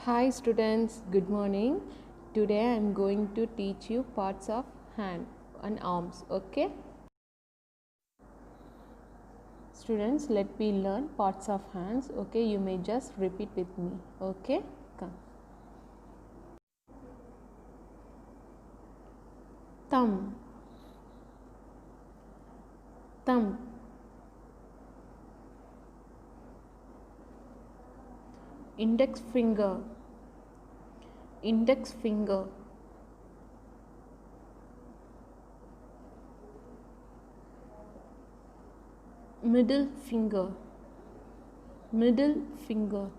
Hi students, good morning. Today I am going to teach you parts of hand and arms, okay? Students, let me learn parts of hands, okay? You may just repeat with me, okay? Come. Thumb, thumb. Index finger, index finger. Middle finger, middle finger.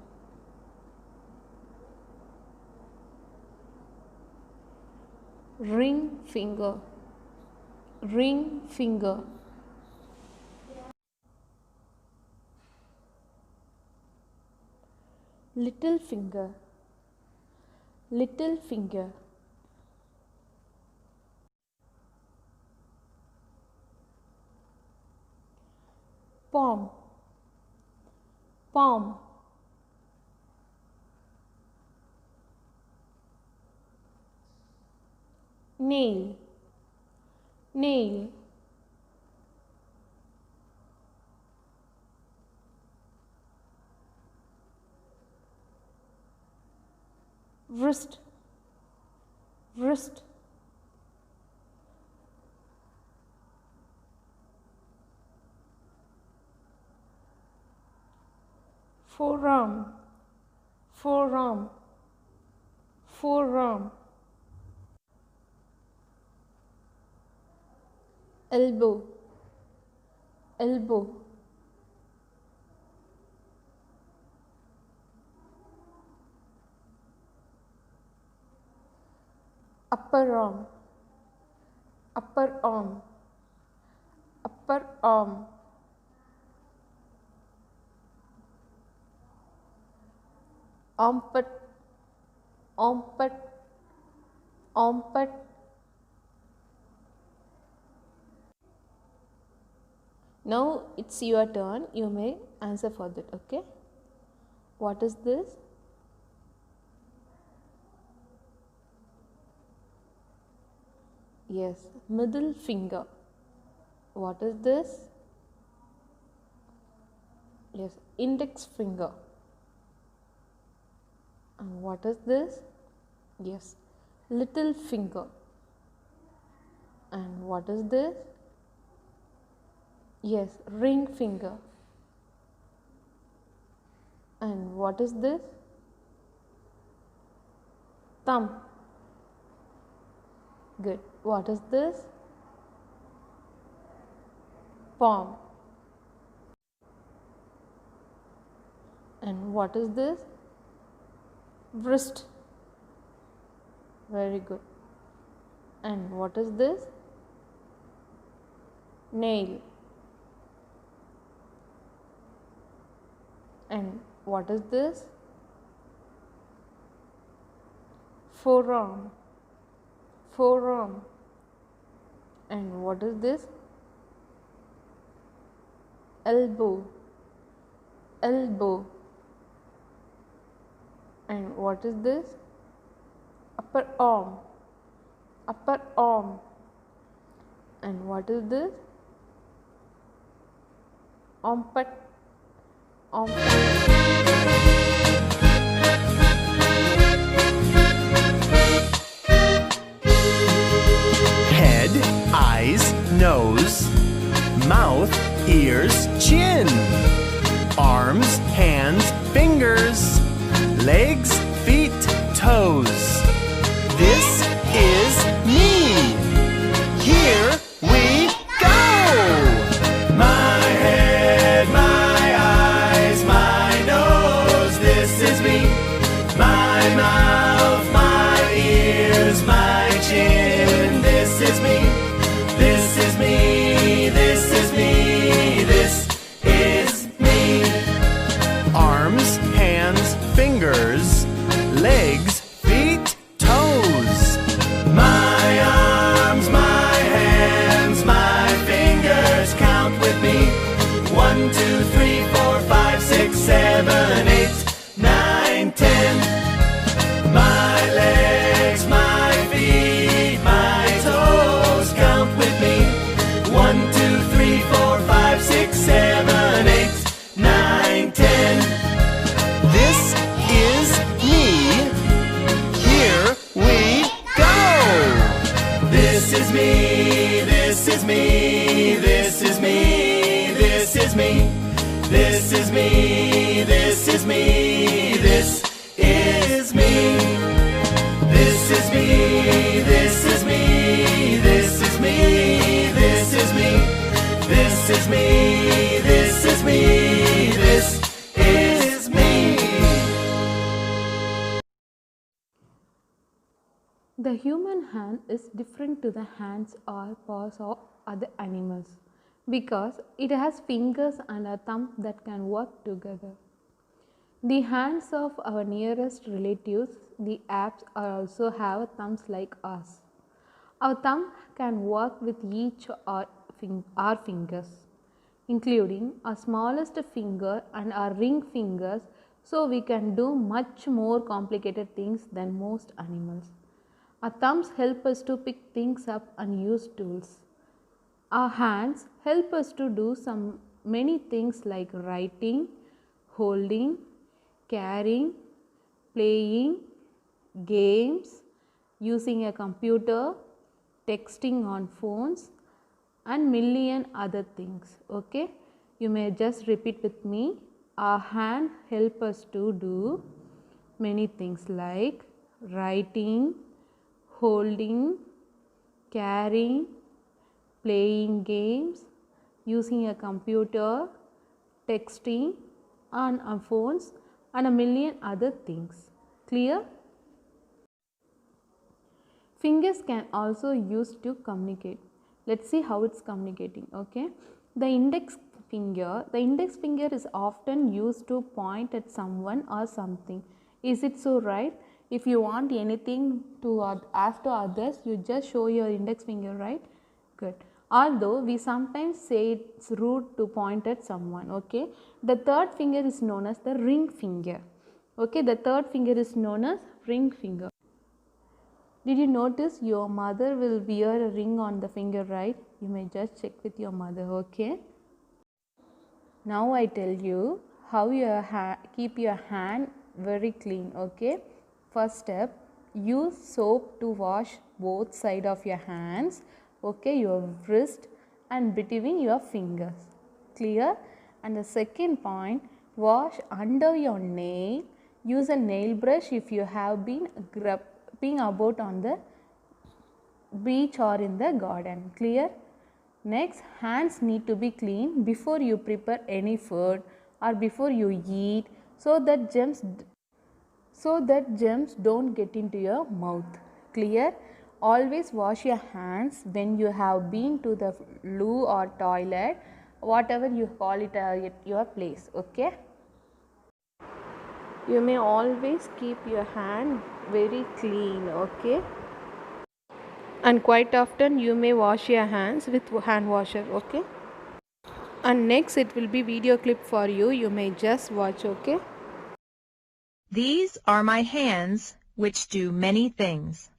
Ring finger, ring finger. Little finger, little finger. Palm, palm. Nail, nail. Wrist, wrist. Forearm, forearm, forearm. Elbow, elbow. Upper arm, upper arm, upper arm. Armpit, armpit, armpit. Now it's your turn. You may answer for that, okay? What is this? Yes, middle finger. What is this? Yes, index finger. And what is this? Yes, little finger. And what is this? Yes, ring finger. And what is this? Thumb. Good. What is this? Palm. And what is this? Wrist. Very good. And what is this? Nail. And what is this? Forearm, forearm. And what is this? Elbow, elbow. And what is this? Upper arm, upper arm. And what is this? Armpit, armpit. Head, eyes, nose, mouth, ears, chin, arms, hands, fingers, legs, feet, toes. This is me. Here we go. My head, my eyes, my nose. This is me. My mouth, my ears, my chin. This is me. This is me. This is me. This is me. Arms, hands, fingers, The human hand is different to the hands or paws of other animals because it has fingers and a thumb that can work together. The hands of our nearest relatives, the apes, also have thumbs like us. Our thumb can work with each our fingers, including our smallest finger and our ring fingers, so we can do much more complicated things than most animals. Our thumbs help us to pick things up and use tools. Our hands help us to do many things like writing, holding, carrying, playing, games, using a computer, texting on phones, and million other things. Okay, you may just repeat with me. Our hand help us to do many things like writing, holding, carrying, playing games, using a computer, texting on our phones, and a million other things. Clear? Fingers can also use to communicate. Let's see how it's communicating. Okay, the index finger is often used to point at someone or something. Is it so, right? If you want anything to ask to others, you just show your index finger, right? Good. Although we sometimes say it's rude to point at someone. Okay, the third finger is known as the ring finger. Okay, the third finger is known as ring finger. Did you notice your mother will wear a ring on the finger, right? You may just check with your mother. Okay, now I tell you how you keep your hand very clean. Okay, first step, use soap to wash both sides of your hands. Okay, your wrist and between your fingers. Clear? And the second point, wash under your nail. Use a nail brush if you have been grabbing about on the beach or in the garden. Clear? Next, hands need to be clean before you prepare any food or before you eat, so that germs don't get into your mouth. Clear? Always wash your hands when you have been to the loo or toilet, whatever you call it at your place. Okay, you may always keep your hand very clean. Okay, and quite often you may wash your hands with hand washer. Okay, and next it will be video clip for you. You may just watch. Okay, these are my hands, which do many things.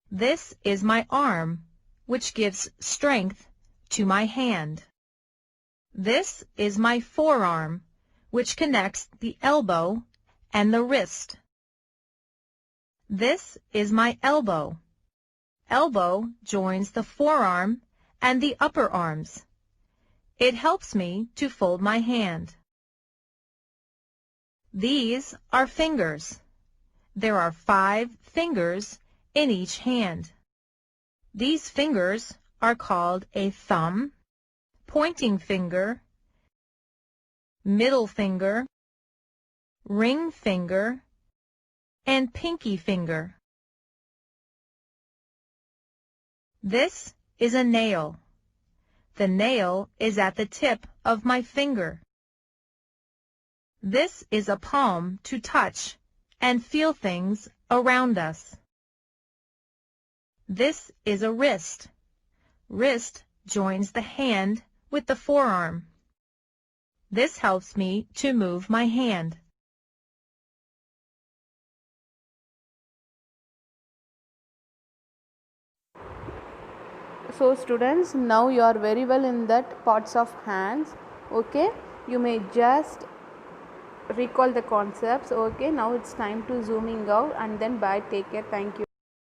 This is my arm, which gives strength to my hand. This is my forearm, which connects the elbow and the wrist. This is my elbow. Elbow joins the forearm and the upper arms. It helps me to fold my hand. These are fingers. There are 5 fingers in each hand. These fingers are called a thumb, pointing finger, middle finger, ring finger, and pinky finger. This is a nail. The nail is at the tip of my finger. This is a palm to touch and feel things around us. This is a wrist. Wrist joins the hand with the forearm. This helps me to move my hand. so students, now you are very well in that parts of hands. Okay, you may just recall the concepts. Okay, now it's time to zooming out, and then bye, take care, thank you.